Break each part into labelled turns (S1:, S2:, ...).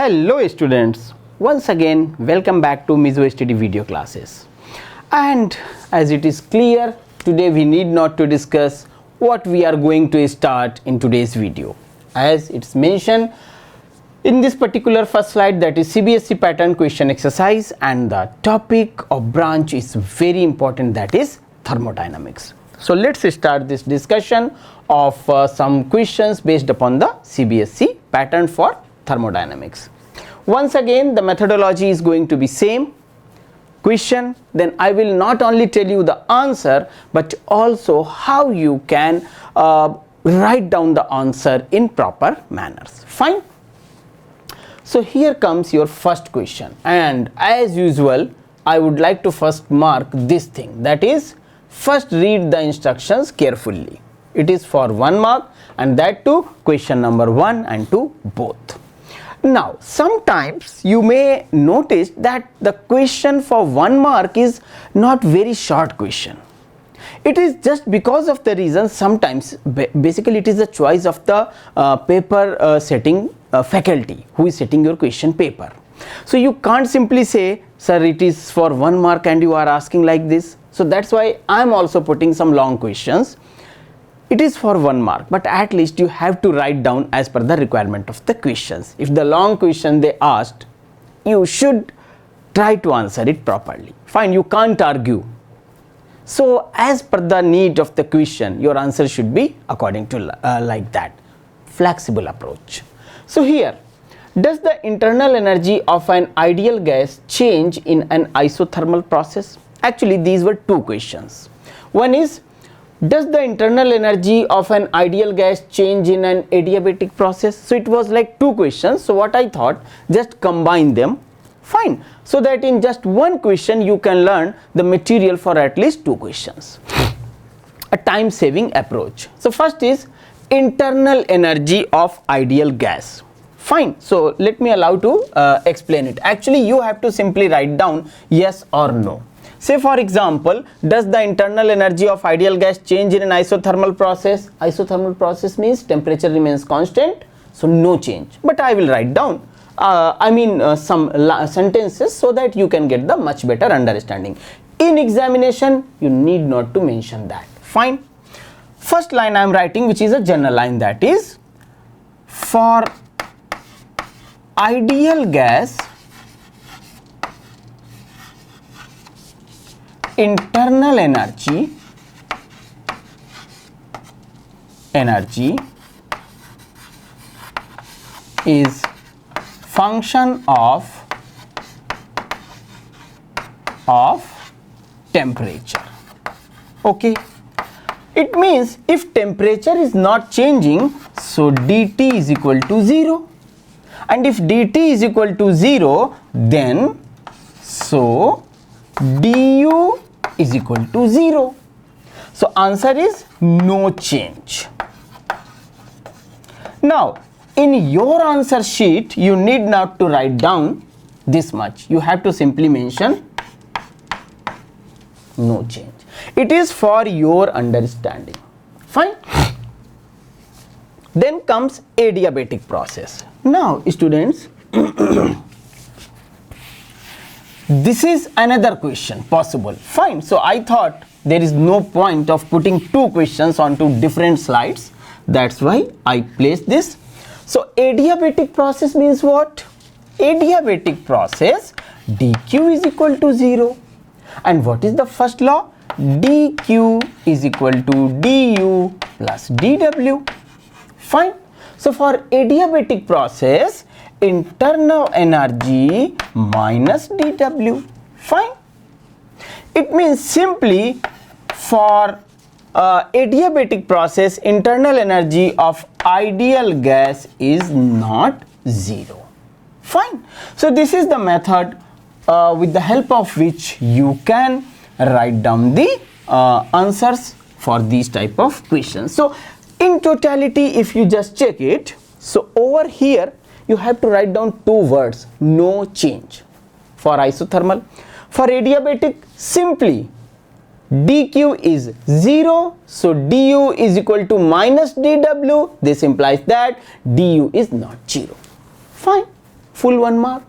S1: Hello students, once again welcome back to Mizo STD video classes. And as it is clear, today we need not to discuss what we are going to start in today's video. As it's mentioned in this particular first slide, that is CBSE pattern question exercise, and the topic of branch is very important, that is thermodynamics. So let's start this discussion of some questions based upon the CBSE pattern for thermodynamics. Once again, the methodology is going to be same. Question, then I will not only tell you the answer but also how you can write down the answer in proper manners. Fine. So here comes your first question, and as usual I would like to first mark this thing, that is first read the instructions carefully. It is for 1 mark, and that too question number 1 and 2 both. Now sometimes you may notice that the question for 1 mark is not very short question. It is just because of the reason, sometimes basically it is the choice of the paper setting faculty who is setting your question paper. So you can't simply say, sir, it is for 1 mark and you are asking like this. So that's why I am also putting some long questions. It is for 1 mark, but at least you have to write down as per the requirement of the questions. If the long question they asked, you should try to answer it properly. Fine, you can't argue. So as per the need of the question, your answer should be according to like that, flexible approach. So here, does the internal energy of an ideal gas change in an isothermal process? Actually, these were 2 questions. One is, does the internal energy of an ideal gas change in an adiabatic process? So it was like 2 questions. So what I thought, just combine them. Fine. So that in just 1 question you can learn the material for at least 2 questions. A time saving approach. So first is internal energy of ideal gas. Fine. So let me allow to explain it. Actually you have to simply write down yes or no. Say for example, does the internal energy of ideal gas change in an isothermal process? Isothermal process means temperature remains constant, so no change. But I will write down some sentences so that you can get the much better understanding. In examination, you need not to mention that. Fine. First line I am writing, which is a general line, that is, for ideal gas, internal energy is function of temperature. Okay, it means if temperature is not changing, so dt is equal to 0, and if dt is equal to 0, then so du is equal to 0. So answer is no change. Now in your answer sheet you need not to write down this much. You have to simply mention no change. It is for your understanding. Fine. Then comes adiabatic process. Now students, this is another question possible. Fine. So I thought there is no point of putting 2 questions onto different slides. That's why I placed this. So adiabatic process means what? Adiabatic process, dq is equal to 0. And what is the first law? dq is equal to du plus dw. Fine. So for adiabatic process, internal energy minus dw. Fine. It means simply for adiabatic process, internal energy of ideal gas is not 0. Fine. So this is the method with the help of which you can write down the answers for these type of questions. So in totality, if you just check it, so over here you have to write down 2 words, no change for isothermal. For adiabatic, simply dq is 0, so du is equal to minus dw. This implies that du is not 0. Fine. full 1 mark.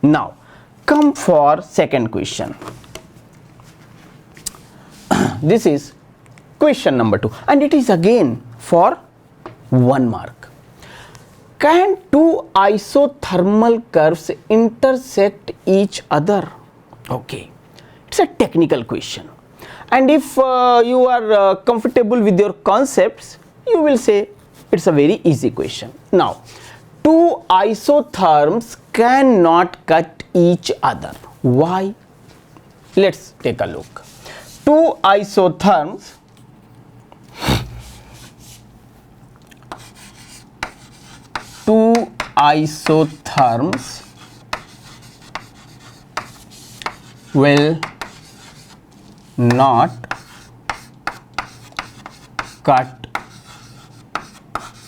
S1: Now come for second question. This is question number 2 and it is again for 1 mark. Can two isothermal curves intersect each other? Okay, it's a technical question, and if you are comfortable with your concepts, you will say it's a very easy question. Now, two isotherms cannot cut each other. Why? Let's take a look. Two isotherms will not cut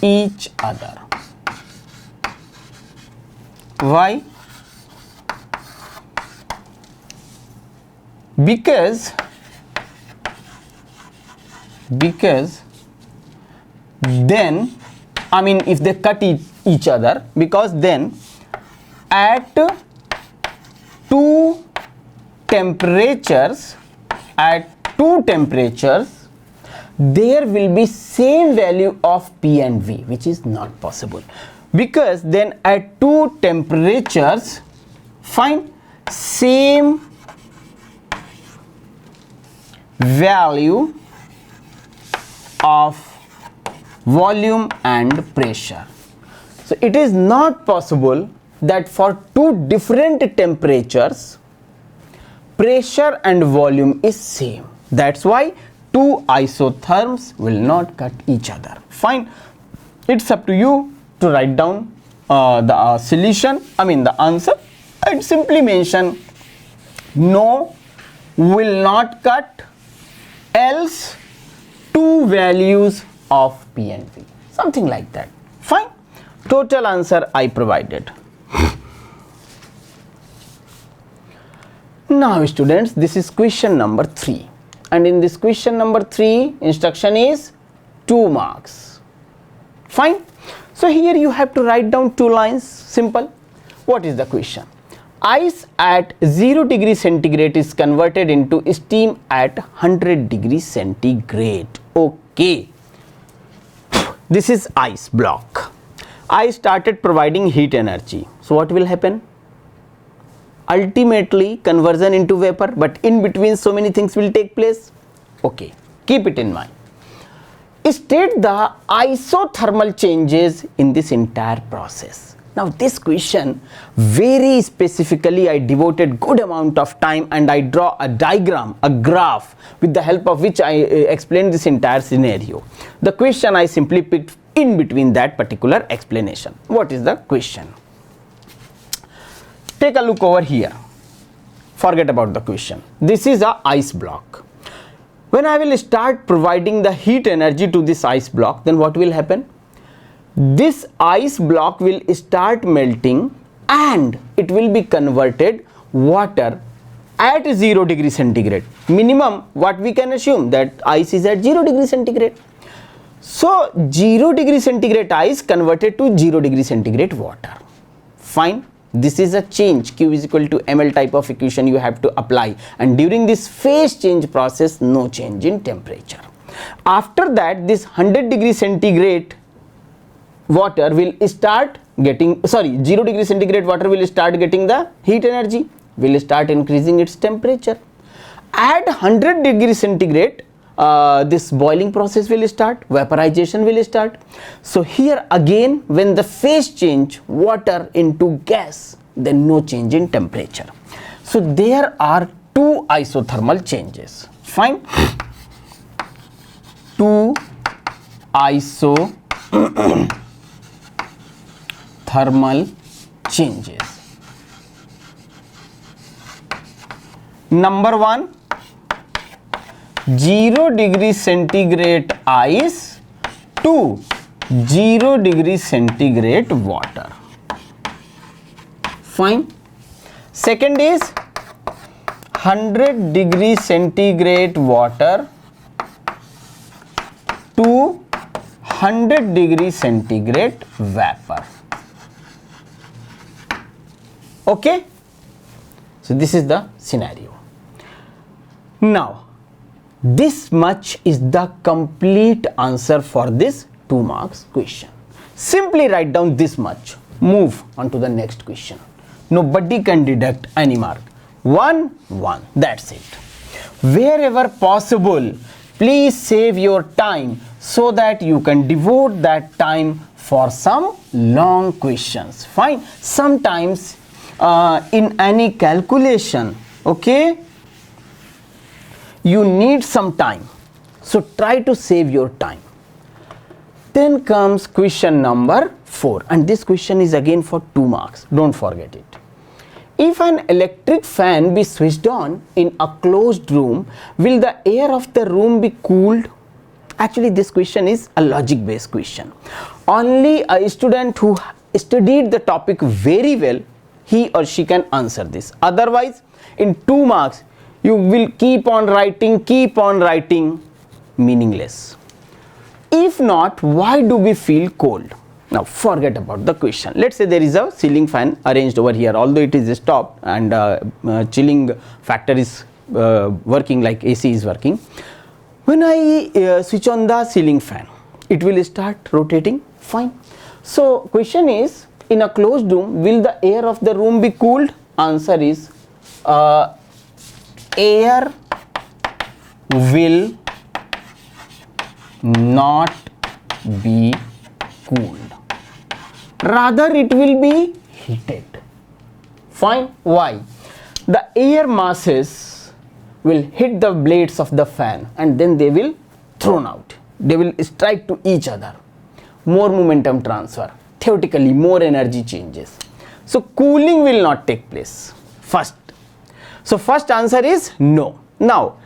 S1: each other. Why? Because then, I mean, if they cut each other, because then at two temperatures, there will be same value of P and V, which is not possible, because then at two temperatures, find same value of volume and pressure. So it is not possible that for two different temperatures pressure and volume is same. That's why two isotherms will not cut each other. Fine, it's up to you to write down the solution, I mean the answer. I'd simply mention no, will not cut, else two values of P and V, something like that. Fine, total answer I provided. Now students, this is question number 3, and in this question number 3 instruction is 2 marks. Fine, so here you have to write down 2 lines, simple. What is the question? Ice at 0 degree centigrade is converted into steam at 100 degrees centigrade. Okay, this is ice block. I started providing heat energy. So what will happen? Ultimately conversion into vapor, but in between so many things will take place. Okay, keep it in mind. State the isothermal changes in this entire process. Now this question, very specifically I devoted good amount of time and I draw a diagram, a graph, with the help of which I explained this entire scenario. The question I simply picked in between that particular explanation. What is the question? Take a look over here. Forget about the question. This is a ice block. When I will start providing the heat energy to this ice block, then what will happen? This ice block will start melting and it will be converted water at 0 degree centigrade. Minimum what we can assume, that ice is at 0 degree centigrade. So 0 degree centigrade ice converted to 0 degree centigrade water. Fine. This is a change, Q is equal to ml type of equation you have to apply, and during this phase change process no change in temperature. After that, this 100 degree centigrade water will start getting, 0 degree centigrade water will start getting the heat energy, will start increasing its temperature. At 100 degree centigrade, this boiling process will start, vaporization will start. So here again, when the phase change water into gas, then no change in temperature. So there are 2 isothermal changes. Fine. 2 isothermal changes. Number 1, 0 degree centigrade ice to 0 degree centigrade water. Fine. Second is 100 degree centigrade water to 100 degree centigrade vapor. Okay, so this is the scenario. Now this much is the complete answer for this 2 marks question. Simply write down this much, move on to the next question. Nobody can deduct any mark. 1, 1, that's it. Wherever possible, please save your time so that you can devote that time for some long questions. Fine. Sometimes in any calculation, okay, you need some time, so try to save your time. Then comes question number 4, and this question is again for 2 marks, don't forget it. If an electric fan be switched on in a closed room, will the air of the room be cooled? Actually, this question is a logic based question. Only a student who studied the topic very well, he or she can answer this. Otherwise, in 2 marks, you will keep on writing, meaningless. If not, why do we feel cold? Now forget about the question. Let's say there is a ceiling fan arranged over here, although it is stopped and chilling factor is working, like AC is working. When I switch on the ceiling fan, it will start rotating. Fine. So question is, in a closed room, will the air of the room be cooled? Answer is air will not be cooled, rather it will be heated. Fine. Why? The air masses will hit the blades of the fan and then they will thrown out, they will strike to each other, more momentum transfer, theoretically more energy changes, so cooling will not take place. So first answer is no. Now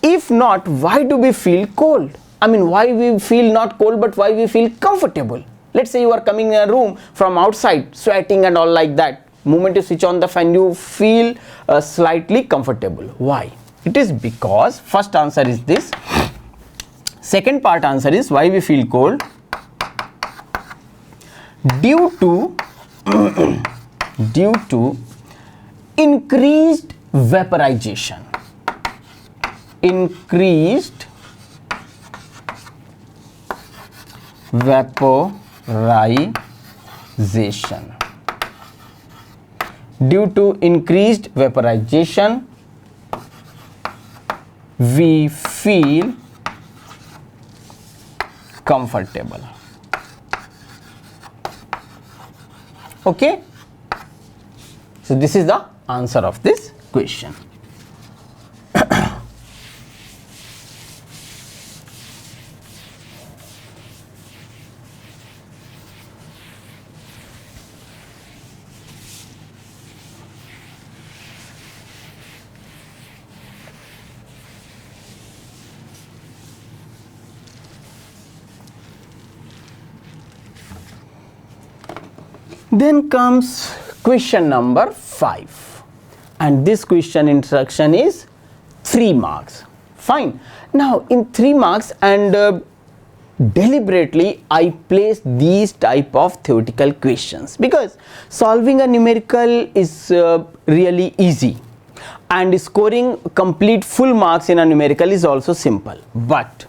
S1: if not, why do we feel cold? I mean, why we feel not cold, but why we feel comfortable? Let's say you are coming in a room from outside, sweating and all like that. Moment you switch on the fan, you feel slightly comfortable. Why? It is because first answer is this. Second part answer is why we feel cold. Due to increased vaporization. Increased vaporization. Due to increased vaporization, we feel comfortable. Okay, so this is the answer of this question. Then comes question number 5, and this question instruction is 3 marks. Fine. Now in 3 marks, and deliberately I place these type of theoretical questions because solving a numerical is really easy, and scoring complete full marks in a numerical is also simple. But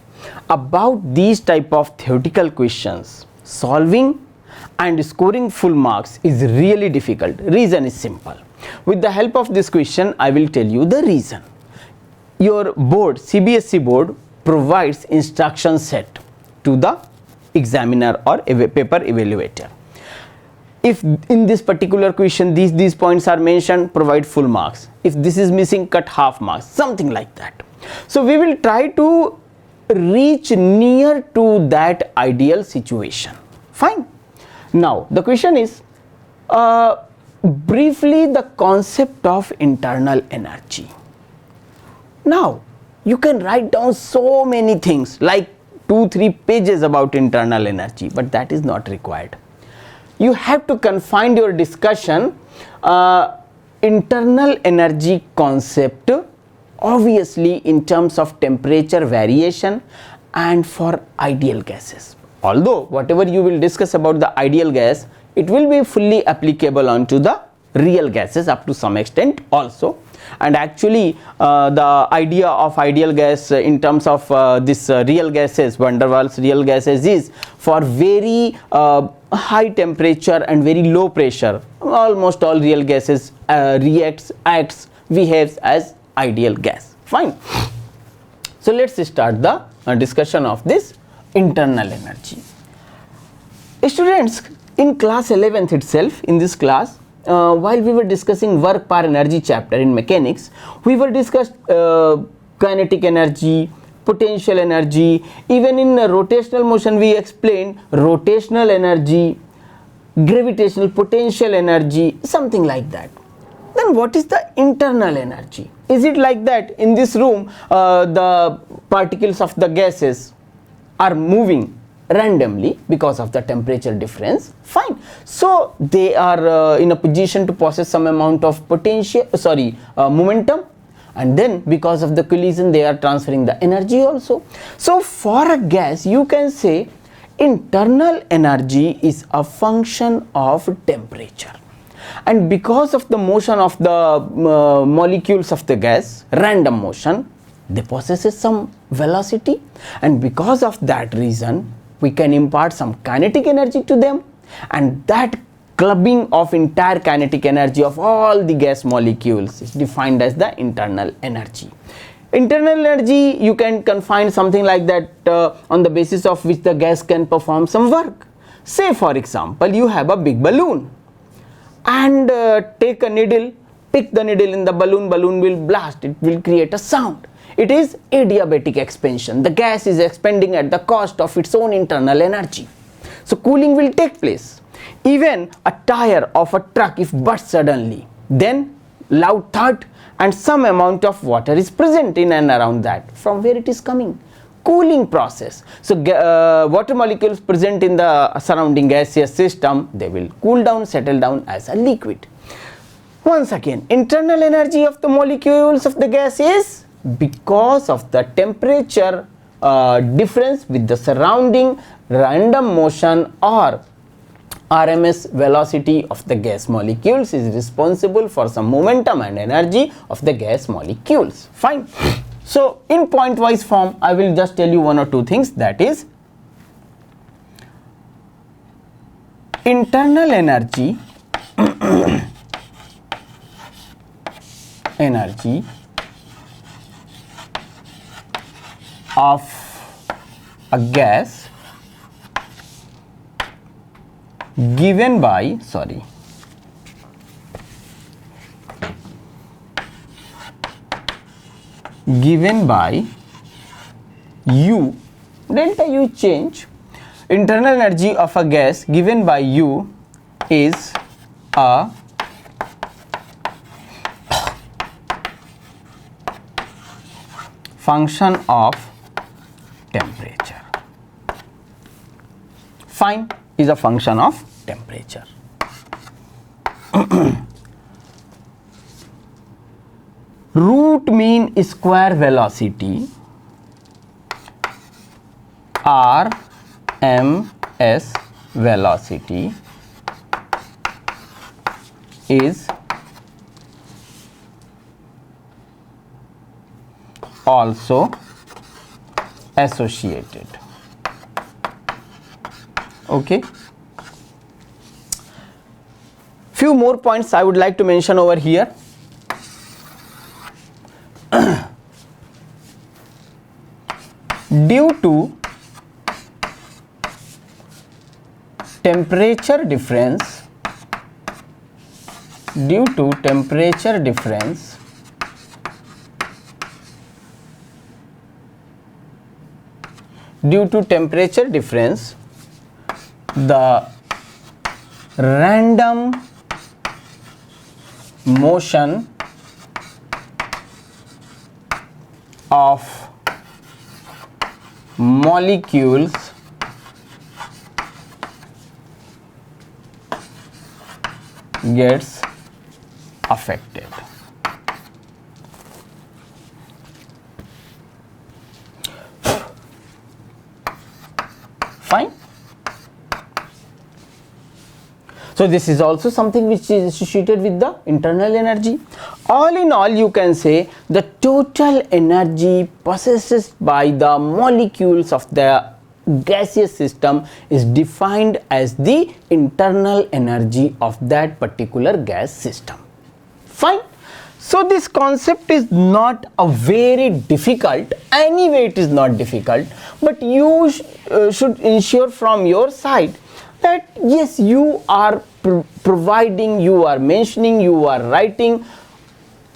S1: about these type of theoretical questions, solving and scoring full marks is really difficult. Reason is simple. With the help of this question, I will tell you the reason. Your board, CBSE board, provides instruction set to the examiner or paper evaluator. If in this particular question these points are mentioned, provide full marks. If this is missing, cut half marks, something like that. So we will try to reach near to that ideal situation. Fine. Now the question is briefly the concept of internal energy. Now you can write down so many things like 2-3 pages about internal energy, but that is not required. You have to confine your discussion internal energy concept obviously in terms of temperature variation and for ideal gases. Although whatever you will discuss about the ideal gas, it will be fully applicable onto the real gases up to some extent also. And actually the idea of ideal gas in terms of this real gases, van der Waals real gases, is for very high temperature and very low pressure, almost all real gases acts, behaves as ideal gas. Fine. So let's start the discussion of this internal energy. Students, in class 11th itself, in this class, while we were discussing work per energy chapter in mechanics, we were discussed kinetic energy, potential energy. Even in rotational motion we explained rotational energy, gravitational potential energy, something like that. Then what is the internal energy? Is it like that in this room the particles of the gases are moving randomly because of the temperature difference? Fine. So they are in a position to possess some amount of momentum, and then because of the collision they are transferring the energy also. So for a gas you can say internal energy is a function of temperature, and because of the motion of the molecules of the gas, random motion, they possess some velocity, and because of that reason we can impart some kinetic energy to them, and that clubbing of entire kinetic energy of all the gas molecules is defined as the internal energy. Internal energy you can confine something like that on the basis of which the gas can perform some work. Say for example you have a big balloon and take a needle, pick the needle in the balloon, balloon will blast, it will create a sound. It is adiabatic expansion. The gas is expanding at the cost of its own internal energy. So cooling will take place. Even a tire of a truck if bursts suddenly, then loud thud and some amount of water is present in and around that. From where it is coming? Cooling process. So water molecules present in the surrounding gaseous system, they will cool down, settle down as a liquid. Once again, internal energy of the molecules of the gas is because of the temperature difference with the surrounding random motion or RMS velocity of the gas molecules is responsible for some momentum and energy of the gas molecules. Fine. So in point wise form I will just tell you one or two things, that is internal energy energy of a gas given by U, delta U change. Internal energy of a gas given by U is a function of temperature. Fine, is a function of temperature. Root mean square velocity RMS velocity is also associated. Okay. Few more points I would like to mention over here. Due to temperature difference, the random motion of molecules gets affected. Fine. So this is also something which is associated with the internal energy. All in all, you can say the total energy possessed by the molecules of the gaseous system is defined as the internal energy of that particular gas system. Fine. So this concept is not a very difficult, anyway it is not difficult, but you should ensure from your side that yes, you are providing, you are mentioning, you are writing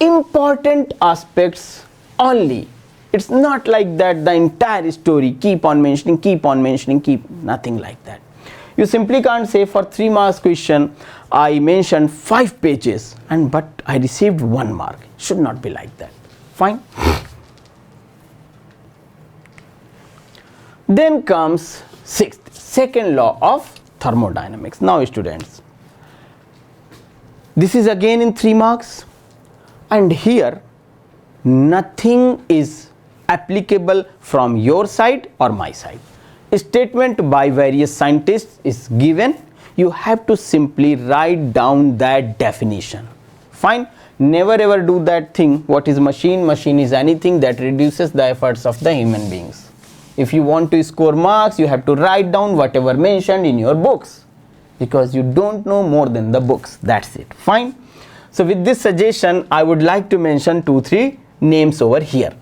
S1: important aspects only. It's not like that the entire story keep on mentioning, nothing like that. You simply can't say for 3 marks question I mentioned 5 pages but I received 1 mark. Should not be like that. Fine. Then comes second law of thermodynamics. Now students, this is again in 3 marks, and here nothing is applicable from your side or my side. A statement by various scientists is given. You have to simply write down that definition. Fine. Never ever do that thing. What is machine? Machine is anything that reduces the efforts of the human beings. If you want to score marks, you have to write down whatever mentioned in your books, because you don't know more than the books. That's it. Fine. So with this suggestion, I would like to mention 2-3 names over here.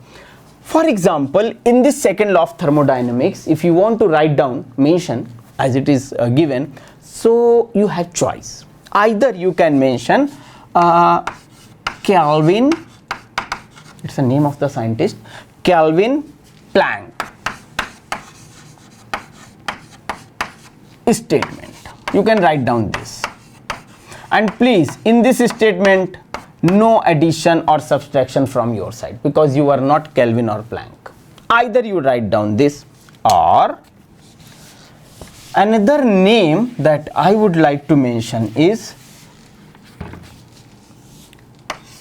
S1: For example, in this second law of thermodynamics, if you want to write down, mention as it is given, so you have choice. Either you can mention Kelvin, it's the name of the scientist, Kelvin Planck statement. You can write down this. And please, in this statement, no addition or subtraction from your side, because you are not Kelvin or Planck. Either you write down this, or another name that I would like to mention is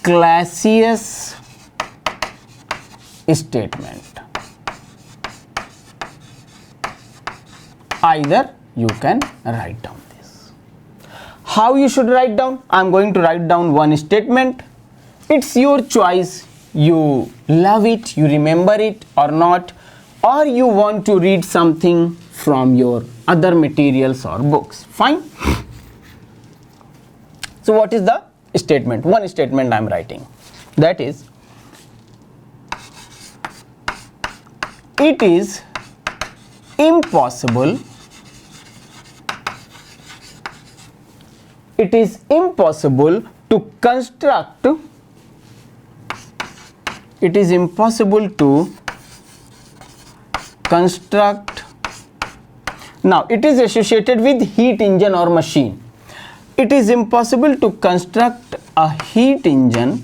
S1: Clausius statement. Either you can write down this. How you should write down? I am going to write down one statement. It's your choice. You love it, you remember it or not, or you want to read something from your other materials or books. Fine. So what is the statement? One statement I am writing. That is, it is impossible to construct now it is associated with heat engine or machine. It is impossible to construct a heat engine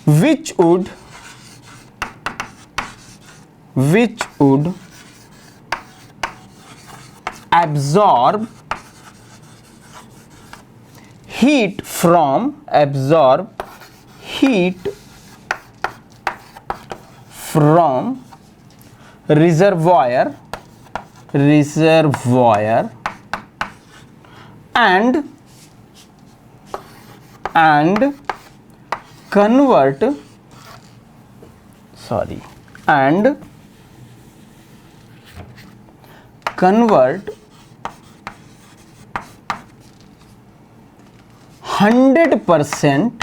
S1: which would absorb heat from reservoir and convert 100%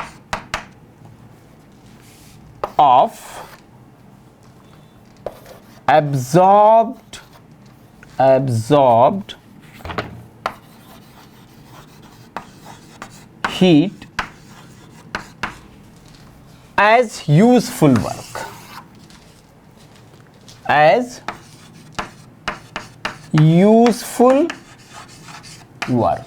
S1: of absorbed heat as useful work.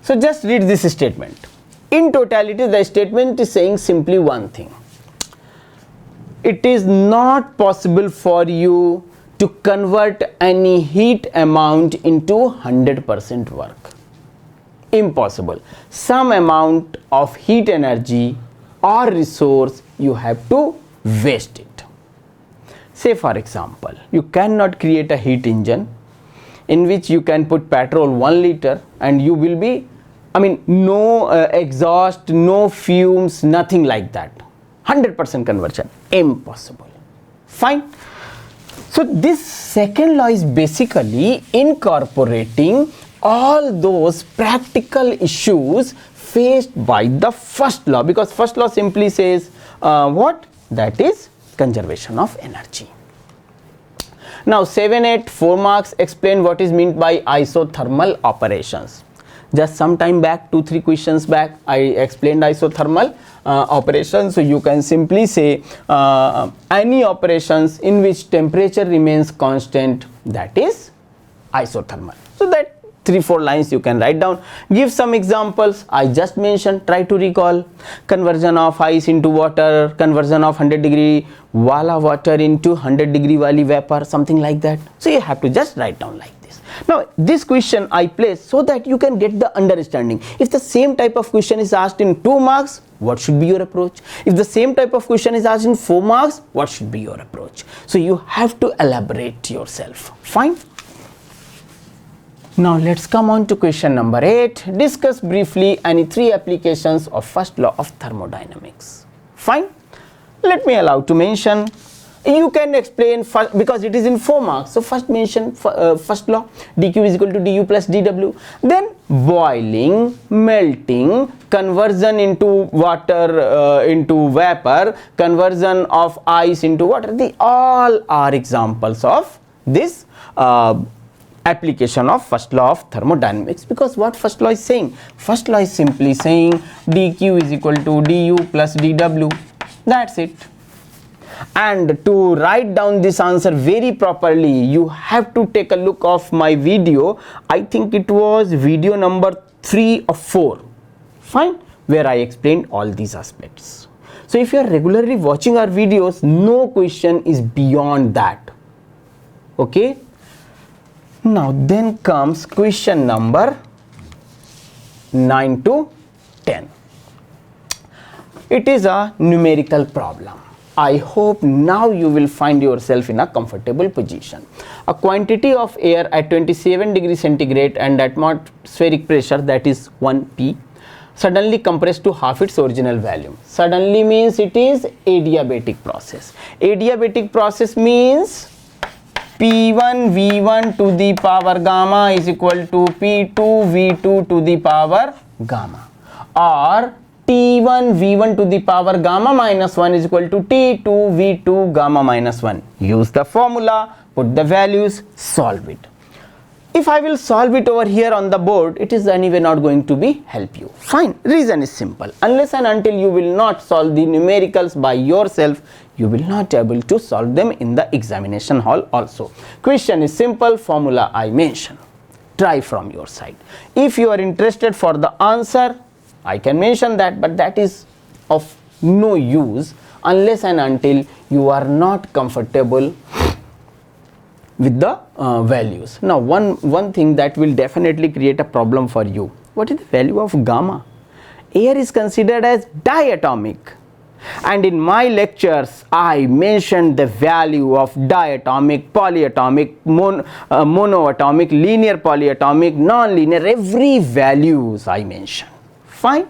S1: So just read this statement. In totality, the statement is saying simply one thing. It is not possible for you to convert any heat amount into 100% work. Impossible. Some amount of heat energy or resource you have to waste it. Say for example, you cannot create a heat engine in which you can put petrol 1 liter and you will be, no exhaust, no fumes, nothing like that. 100% conversion, impossible. Fine. So this second law is basically incorporating all those practical issues faced by the first law, because first law simply says what? That is conservation of energy. Now 7, 8, 4 marks, explain what is meant by isothermal operations. Just some time back, 2-3 questions back, I explained isothermal operations. So you can simply say any operations in which temperature remains constant, that is isothermal. So that 3-4 lines you can write down. Give some examples. I just mentioned, try to recall. Conversion of ice into water, conversion of 100 degree wala water into 100 degree wali vapor, something like that. So you have to just write down like this. Now this question I placed so that you can get the understanding. If the same type of question is asked in 2 marks, what should be your approach? If the same type of question is asked in 4 marks, what should be your approach? So you have to elaborate yourself. Fine. Now let's come on to question number 8. Discuss briefly any 3 applications of first law of thermodynamics. Fine. Let me allow to mention. You can explain first, because it is in 4 marks. So first mention first law, dq is equal to du plus dw. Then boiling, melting, conversion into water into vapor, conversion of ice into water. They all are examples of this application of first law of thermodynamics, because what first law is saying? First law is simply saying dq is equal to du plus dw. That's it. And to write down this answer very properly, you have to take a look of my video. I think it was video number 3 or 4. Fine, where I explained all these aspects. So if you are regularly watching our videos, no question is beyond that. Okay. Now then comes question number 9 to 10. It is a numerical problem. I hope now you will find yourself in a comfortable position. A quantity of air at 27 degrees centigrade and atmospheric pressure, that is 1 p, suddenly compressed to half its original volume. Suddenly means it is adiabatic process. Adiabatic process means P1 V1 to the power gamma is equal to P2 V2 to the power gamma, or T1 V1 to the power gamma minus 1 is equal to T2 V2 gamma minus 1. Use the formula, put the values, solve it. If I will solve it over here on the board, it is anyway not going to be help you. Fine, reason is simple. Unless and until you will not solve the numericals by yourself, you will not able to solve them in the examination hall also. Question is simple, formula I mention. Try from your side. If you are interested for the answer, I can mention that, but that is of no use unless and until you are not comfortable with the values. Now one thing that will definitely create a problem for you. What is the value of gamma? Air is considered as diatomic, and in my lectures I mentioned the value of diatomic, polyatomic, monoatomic, linear polyatomic, non-linear, every values I mentioned. Fine.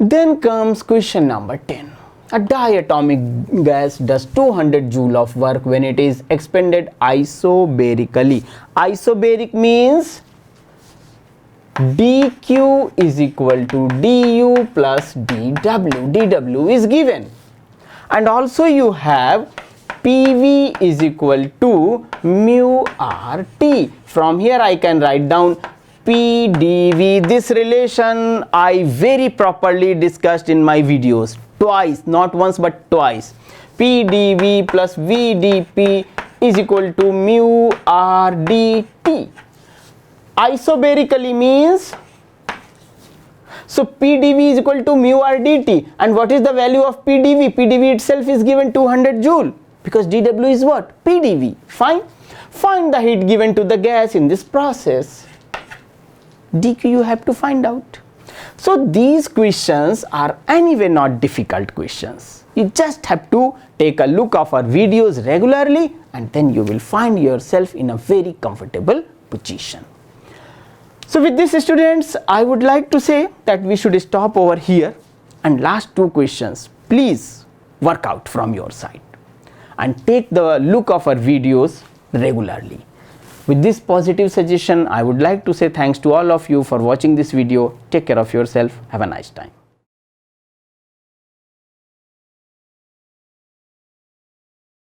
S1: Then comes question number 10. A diatomic gas does 200 joule of work when it is expended isobarically. Isobaric means dq is equal to du plus dw. dw is given, and also you have pv is equal to mu rt. From here I can write down P dV. This relation I very properly discussed in my videos twice, not once but twice. P dV plus V dP is equal to mu R dt. Isobarically means, so P dV is equal to mu R dt, and what is the value of P dV? P dV itself is given 200 joule, because dW is what? P dV. Fine. Find the heat given to the gas in this process. dq you have to find out. So these questions are anyway not difficult questions. You just have to take a look of our videos regularly, and then you will find yourself in a very comfortable position. So with this, students, I would like to say that we should stop over here, and last two questions please work out from your side and take the look of our videos regularly. With this positive suggestion, I would like to say thanks to all of you for watching this video. Take care of yourself. Have a nice time.